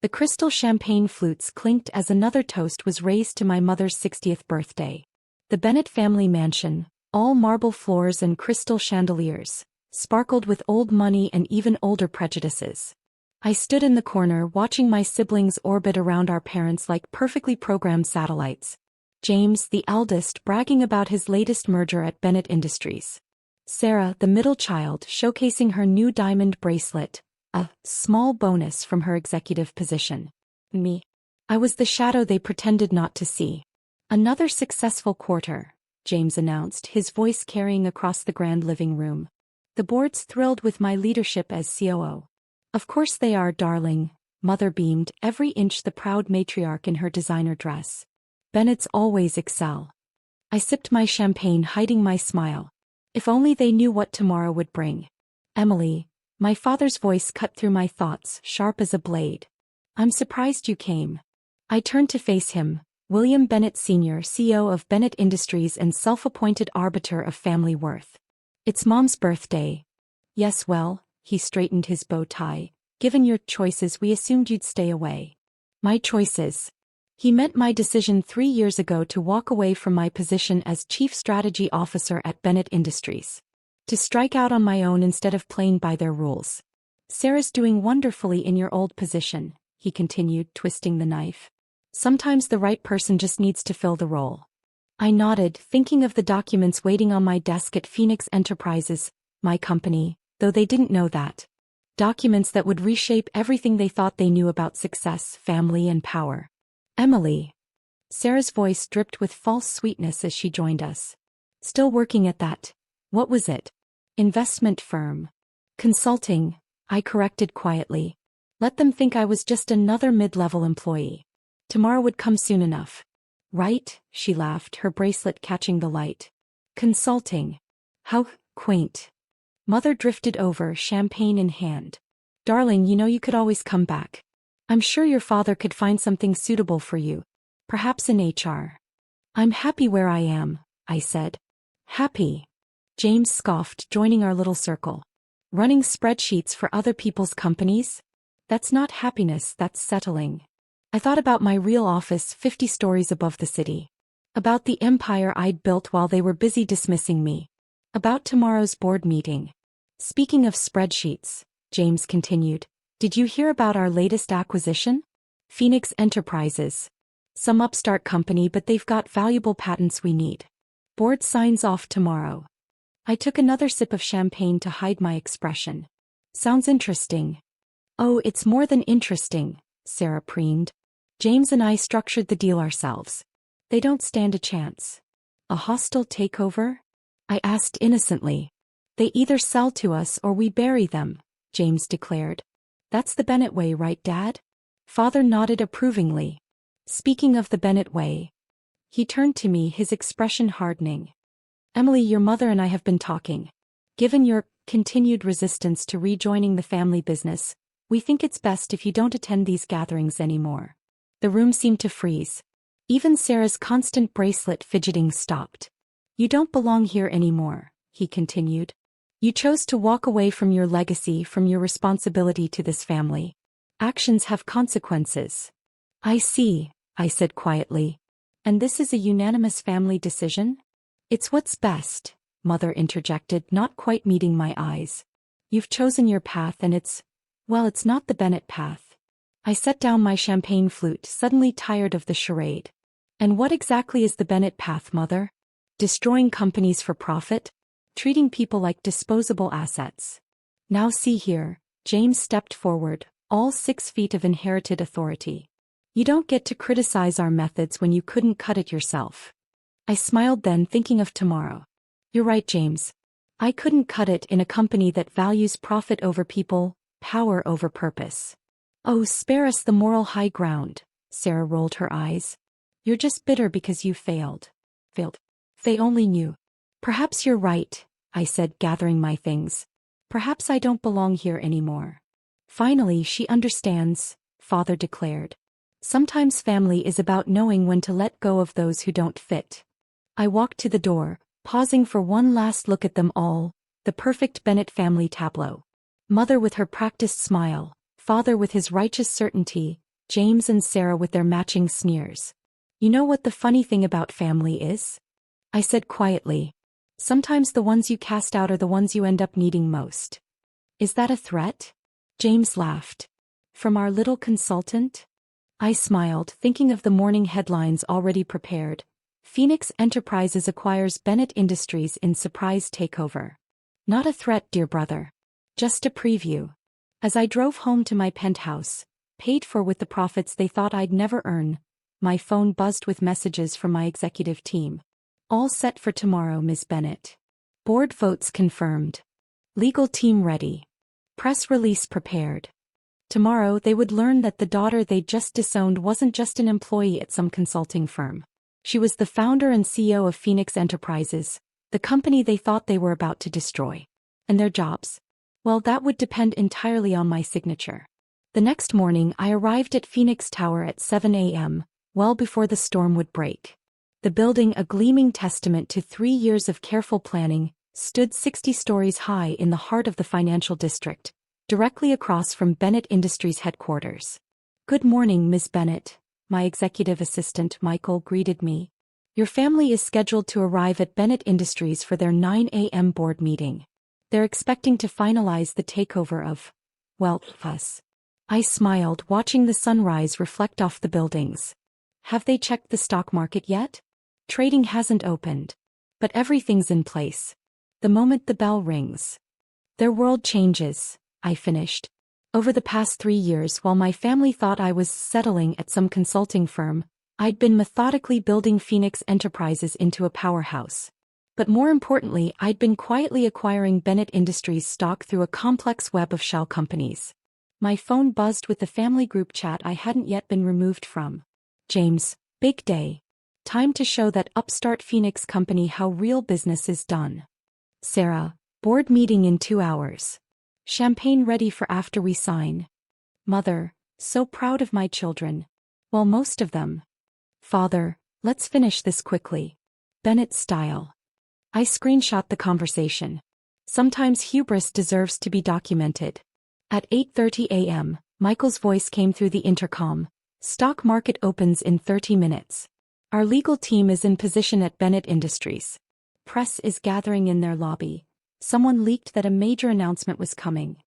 The crystal champagne flutes clinked as another toast was raised to my mother's 60th birthday. The Bennett family mansion, all marble floors and crystal chandeliers, sparkled with old money and even older prejudices. I stood in the corner watching my siblings orbit around our parents like perfectly programmed satellites. James, the eldest, bragging about his latest merger at Bennett Industries. Sarah, the middle child, showcasing her new diamond bracelet, a small bonus from her executive position. Me. I was the shadow they pretended not to see. Another successful quarter, James announced, his voice carrying across the grand living room. The board's thrilled with my leadership as COO. Of course they are, darling, Mother beamed, every inch the proud matriarch in her designer dress. Bennett's always excel. I sipped my champagne, hiding my smile. If only they knew what tomorrow would bring. Emily, my father's voice cut through my thoughts, sharp as a blade. I'm surprised you came. I turned to face him, William Bennett Sr., CEO of Bennett Industries and self-appointed arbiter of family worth. It's Mom's birthday. Yes, well, he straightened his bow tie. Given your choices, we assumed you'd stay away. My choices. He meant my decision 3 years ago to walk away from my position as Chief Strategy Officer at Bennett Industries. To strike out on my own instead of playing by their rules. Sarah's doing wonderfully in your old position, he continued, twisting the knife. Sometimes the right person just needs to fill the role. I nodded, thinking of the documents waiting on my desk at Phoenix Enterprises, my company, though they didn't know that. Documents that would reshape everything they thought they knew about success, family, and power. Emily. Sarah's voice dripped with false sweetness as she joined us. Still working at that. What was it? Investment firm. Consulting, I corrected quietly. Let them think I was just another mid-level employee. Tomorrow would come soon enough. Right? She laughed, her bracelet catching the light. Consulting. How quaint. Mother drifted over, champagne in hand. Darling, you know you could always come back. I'm sure your father could find something suitable for you. Perhaps in HR. I'm happy where I am, I said. Happy? James scoffed, joining our little circle. Running spreadsheets for other people's companies? That's not happiness, that's settling. I thought about my real office 50 stories above the city. About the empire I'd built while they were busy dismissing me. About tomorrow's board meeting. Speaking of spreadsheets, James continued, did you hear about our latest acquisition? Phoenix Enterprises. Some upstart company, but they've got valuable patents we need. Board signs off tomorrow. I took another sip of champagne to hide my expression. Sounds interesting. Oh, it's more than interesting, Sarah preemed. James and I structured the deal ourselves. They don't stand a chance. A hostile takeover? I asked innocently. They either sell to us or we bury them, James declared. That's the Bennett way, right, Dad? Father nodded approvingly. Speaking of the Bennett way. He turned to me, his expression hardening. Emily, your mother and I have been talking. Given your continued resistance to rejoining the family business, we think it's best if you don't attend these gatherings anymore. The room seemed to freeze. Even Sarah's constant bracelet fidgeting stopped. You don't belong here anymore, he continued. You chose to walk away from your legacy, from your responsibility to this family. Actions have consequences. I see, I said quietly. And this is a unanimous family decision? It's what's best, Mother interjected, not quite meeting my eyes. You've chosen your path and it's not the Bennett path. I set down my champagne flute, suddenly tired of the charade. And what exactly is the Bennett path, Mother? Destroying companies for profit? Treating people like disposable assets. Now see here, James stepped forward, all 6 feet of inherited authority. You don't get to criticize our methods when you couldn't cut it yourself. I smiled then, thinking of tomorrow. You're right, James. I couldn't cut it in a company that values profit over people, power over purpose. Oh, spare us the moral high ground, Sarah rolled her eyes. You're just bitter because you failed. Failed. They only knew. Perhaps you're right, I said, gathering my things. Perhaps I don't belong here anymore. Finally, she understands, Father declared. Sometimes family is about knowing when to let go of those who don't fit. I walked to the door, pausing for one last look at them all, the perfect Bennett family tableau. Mother with her practiced smile, Father with his righteous certainty, James and Sarah with their matching sneers. You know what the funny thing about family is? I said quietly. Sometimes the ones you cast out are the ones you end up needing most. Is that a threat? James laughed. From our little consultant? I smiled, thinking of the morning headlines already prepared. Phoenix Enterprises acquires Bennett Industries in surprise takeover. Not a threat, dear brother. Just a preview. As I drove home to my penthouse, paid for with the profits they thought I'd never earn, my phone buzzed with messages from my executive team. All set for tomorrow, Ms. Bennett. Board votes confirmed. Legal team ready. Press release prepared. Tomorrow they would learn that the daughter they'd just disowned wasn't just an employee at some consulting firm. She was the founder and CEO of Phoenix Enterprises, the company they thought they were about to destroy. And their jobs? Well, that would depend entirely on my signature. The next morning I arrived at Phoenix Tower at 7 a.m., well before the storm would break. The building, a gleaming testament to 3 years of careful planning, stood 60 stories high in the heart of the financial district, directly across from Bennett Industries headquarters. Good morning, Ms. Bennett, my executive assistant Michael greeted me. Your family is scheduled to arrive at Bennett Industries for their 9 a.m. board meeting. They're expecting to finalize the takeover of, well, us. I smiled, watching the sunrise reflect off the buildings. Have they checked the stock market yet? Trading hasn't opened. But everything's in place. The moment the bell rings. Their world changes, I finished. Over the past 3 years, while my family thought I was settling at some consulting firm, I'd been methodically building Phoenix Enterprises into a powerhouse. But more importantly, I'd been quietly acquiring Bennett Industries stock through a complex web of shell companies. My phone buzzed with the family group chat I hadn't yet been removed from. James, big day. Time to show that upstart Phoenix company how real business is done. Sarah, board meeting in 2 hours. Champagne ready for after we sign. Mother, so proud of my children. Well, most of them. Father, let's finish this quickly. Bennett style. I screenshot the conversation. Sometimes hubris deserves to be documented. At 8:30 a.m., Michael's voice came through the intercom. Stock market opens in 30 minutes. Our legal team is in position at Bennett Industries. Press is gathering in their lobby. Someone leaked that a major announcement was coming.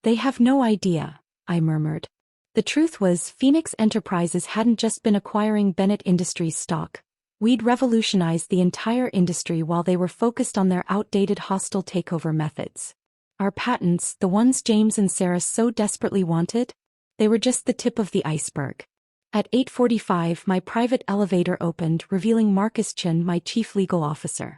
They have no idea, I murmured. The truth was, Phoenix Enterprises hadn't just been acquiring Bennett Industries stock. We'd revolutionized the entire industry while they were focused on their outdated hostile takeover methods. Our patents, the ones James and Sarah so desperately wanted, they were just the tip of the iceberg. At 8:45, my private elevator opened, revealing Marcus Chin, my chief legal officer.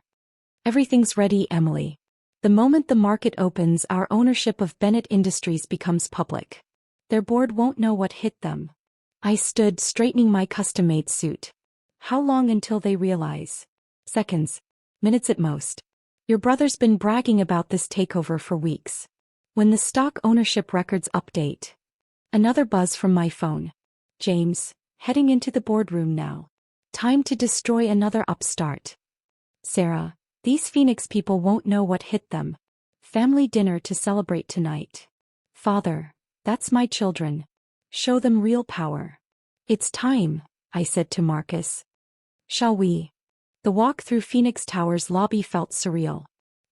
Everything's ready, Emily. The moment the market opens, our ownership of Bennett Industries becomes public. Their board won't know what hit them. I stood, straightening my custom-made suit. How long until they realize? Seconds. Minutes at most. Your brother's been bragging about this takeover for weeks. When the stock ownership records update. Another buzz from my phone. James, heading into the boardroom now. Time to destroy another upstart. Sarah, these Phoenix people won't know what hit them. Family dinner to celebrate tonight. Father, that's my children. Show them real power. It's time, I said to Marcus. Shall we? The walk through Phoenix Tower's lobby felt surreal.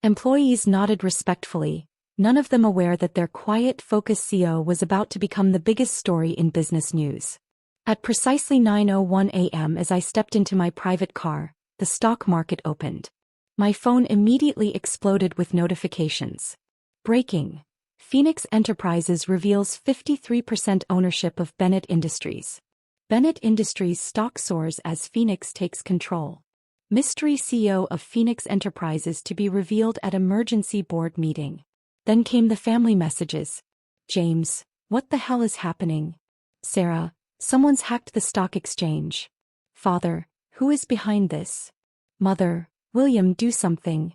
Employees nodded respectfully, none of them aware that their quiet, focused CEO was about to become the biggest story in business news. At precisely 9:01 a.m. as I stepped into my private car, the stock market opened. My phone immediately exploded with notifications. Breaking. Phoenix Enterprises reveals 53% ownership of Bennett Industries. Bennett Industries stock soars as Phoenix takes control. Mystery CEO of Phoenix Enterprises to be revealed at emergency board meeting. Then came the family messages. James, what the hell is happening? Sarah, someone's hacked the stock exchange. Father, who is behind this? Mother, William, do something.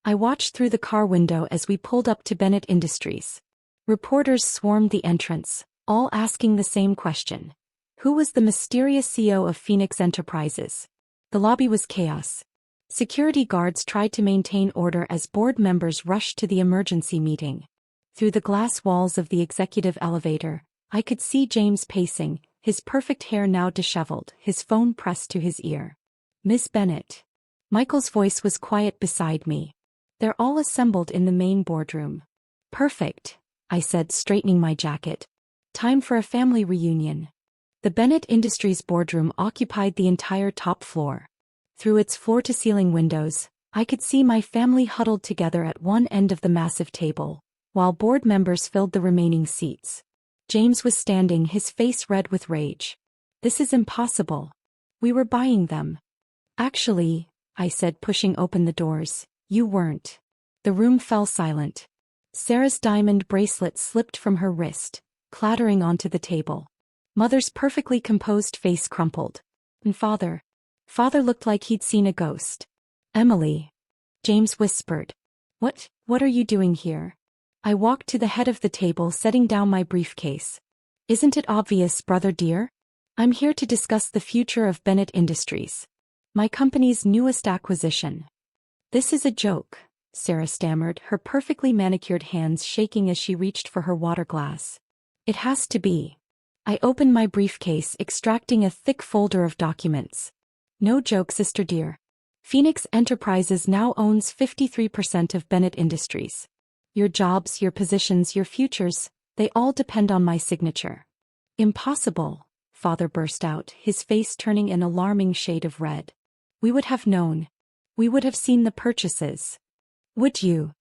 I watched through the car window as we pulled up to Bennett Industries. Reporters swarmed the entrance, all asking the same question. Who was the mysterious CEO of Phoenix Enterprises? The lobby was chaos. Security guards tried to maintain order as board members rushed to the emergency meeting. Through the glass walls of the executive elevator, I could see James pacing, his perfect hair now disheveled, his phone pressed to his ear. "Miss Bennett." Michael's voice was quiet beside me. "They're all assembled in the main boardroom." "Perfect," I said, straightening my jacket. "Time for a family reunion." The Bennett Industries boardroom occupied the entire top floor. Through its floor-to-ceiling windows, I could see my family huddled together at one end of the massive table, while board members filled the remaining seats. James was standing, his face red with rage. "This is impossible. We were buying them." "Actually," I said, pushing open the doors, "you weren't." The room fell silent. Sarah's diamond bracelet slipped from her wrist, clattering onto the table. Mother's perfectly composed face crumpled. And Father looked like he'd seen a ghost. "Emily," James whispered. What are you doing here?" I walked to the head of the table, setting down my briefcase. "Isn't it obvious, brother dear? I'm here to discuss the future of Bennett Industries. My company's newest acquisition." "This is a joke," Sarah stammered, her perfectly manicured hands shaking as she reached for her water glass. "It has to be." I opened my briefcase, extracting a thick folder of documents. "No joke, sister dear. Phoenix Enterprises now owns 53% of Bennett Industries. Your jobs, your positions, your futures, they all depend on my signature." "Impossible," Father burst out, his face turning an alarming shade of red. "We would have known. We would have seen the purchases." "Would you?"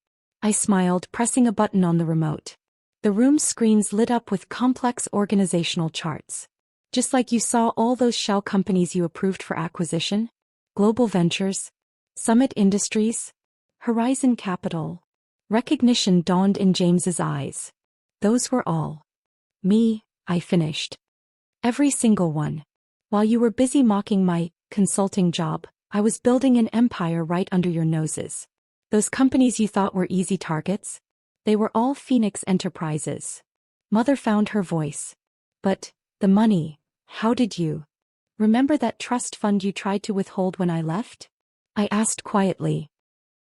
I smiled, pressing a button on the remote. The room's screens lit up with complex organizational charts. "Just like you saw all those shell companies you approved for acquisition? Global Ventures, Summit Industries, Horizon Capital." Recognition dawned in James's eyes. "Those were all me," I finished. "Every single one. While you were busy mocking my consulting job, I was building an empire right under your noses. Those companies you thought were easy targets? They were all Phoenix Enterprises." Mother found her voice. "But, the money, how did you? Remember that trust fund you tried to withhold when I left?" I asked quietly.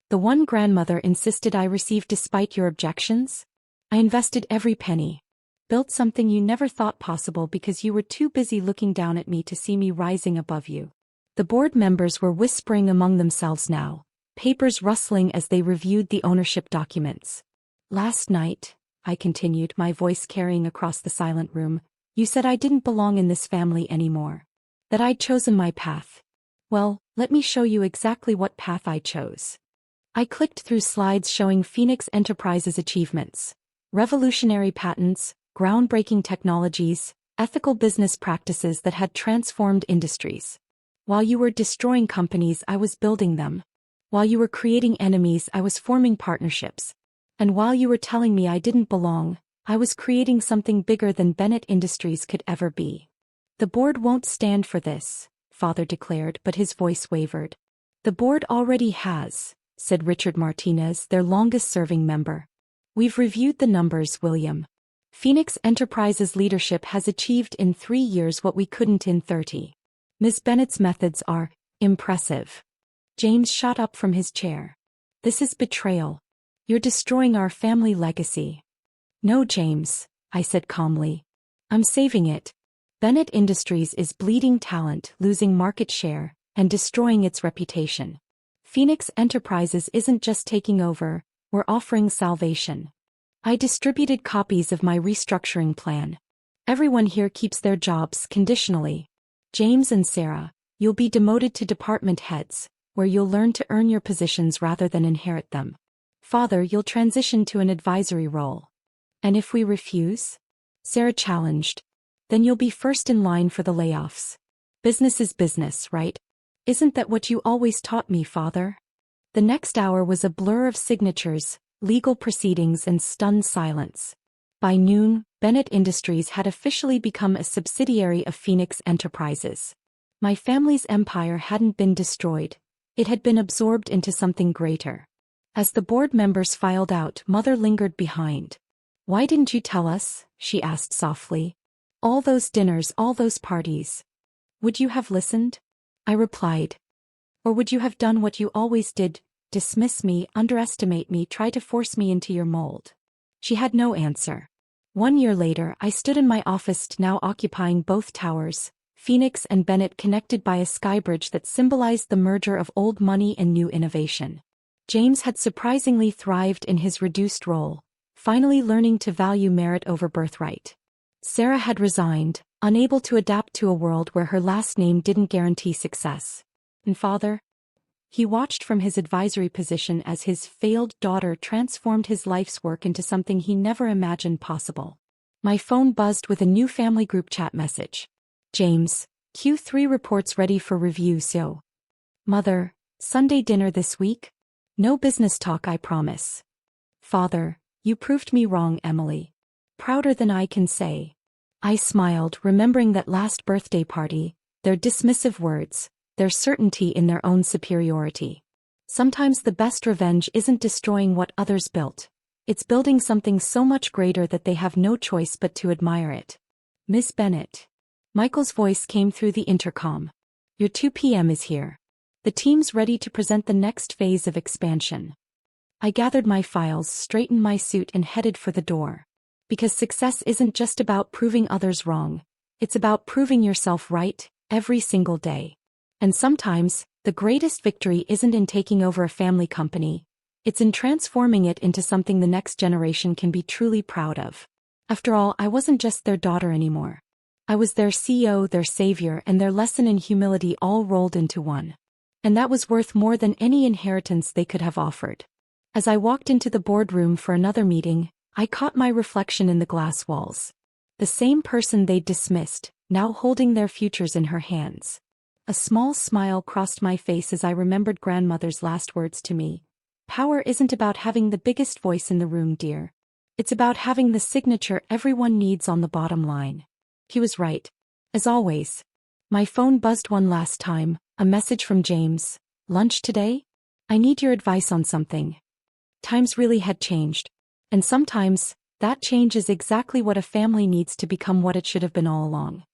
"The one grandmother insisted I received despite your objections? I invested every penny. Built something you never thought possible because you were too busy looking down at me to see me rising above you." The board members were whispering among themselves now, papers rustling as they reviewed the ownership documents. "Last night," I continued, my voice carrying across the silent room, "you said I didn't belong in this family anymore. That I'd chosen my path. Well, let me show you exactly what path I chose." I clicked through slides showing Phoenix Enterprises' achievements. Revolutionary patents, groundbreaking technologies, ethical business practices that had transformed industries. While you were destroying companies, I was building them. While you were creating enemies, I was forming partnerships. And while you were telling me I didn't belong, I was creating something bigger than Bennett Industries could ever be. "The board won't stand for this," Father declared, but his voice wavered. "The board already has," said Richard Martinez, their longest-serving member. "We've reviewed the numbers, William. Phoenix Enterprises leadership has achieved in 3 years what we couldn't in 30. Ms. Bennett's methods are impressive." James shot up from his chair. "This is betrayal. You're destroying our family legacy." "No, James," I said calmly. "I'm saving it. Bennett Industries is bleeding talent, losing market share, and destroying its reputation. Phoenix Enterprises isn't just taking over, we're offering salvation." I distributed copies of my restructuring plan. "Everyone here keeps their jobs conditionally. James and Sarah, you'll be demoted to department heads, where you'll learn to earn your positions rather than inherit them. Father, you'll transition to an advisory role." "And if we refuse?" Sarah challenged. "Then you'll be first in line for the layoffs. Business is business, right? Isn't that what you always taught me, Father?" The next hour was a blur of signatures, legal proceedings, and stunned silence. By noon, Bennett Industries had officially become a subsidiary of Phoenix Enterprises. My family's empire hadn't been destroyed, it had been absorbed into something greater. As the board members filed out, Mother lingered behind. "Why didn't you tell us?" she asked softly. "All those dinners, all those parties. Would you have listened?" I replied. "Or would you have done what you always did, dismiss me, underestimate me, try to force me into your mold?" She had no answer. 1 year later, I stood in my office, now occupying both towers, Phoenix and Bennett, connected by a skybridge that symbolized the merger of old money and new innovation. James had surprisingly thrived in his reduced role, finally learning to value merit over birthright. Sarah had resigned, unable to adapt to a world where her last name didn't guarantee success. And father? He watched from his advisory position as his failed daughter transformed his life's work into something he never imagined possible. My phone buzzed with a new family group chat message. James, Q3 reports ready for review so. Mother, Sunday dinner this week? No business talk, I promise. Father, you proved me wrong, Emily. Prouder than I can say. I smiled, remembering that last birthday party, their dismissive words, their certainty in their own superiority. Sometimes the best revenge isn't destroying what others built. It's building something so much greater that they have no choice but to admire it. Miss Bennett. Michael's voice came through the intercom. Your 2 p.m. is here. The team's ready to present the next phase of expansion. I gathered my files, straightened my suit, and headed for the door. Because success isn't just about proving others wrong. It's about proving yourself right, every single day. And sometimes, the greatest victory isn't in taking over a family company. It's in transforming it into something the next generation can be truly proud of. After all, I wasn't just their daughter anymore. I was their CEO, their savior, and their lesson in humility all rolled into one. And that was worth more than any inheritance they could have offered. As I walked into the boardroom for another meeting, I caught my reflection in the glass walls. The same person they'd dismissed, now holding their futures in her hands. A small smile crossed my face as I remembered grandmother's last words to me. Power isn't about having the biggest voice in the room, dear. It's about having the signature everyone needs on the bottom line. He was right. As always. My phone buzzed one last time, a message from James. Lunch today? I need your advice on something. Times really had changed. And sometimes, that change is exactly what a family needs to become what it should have been all along.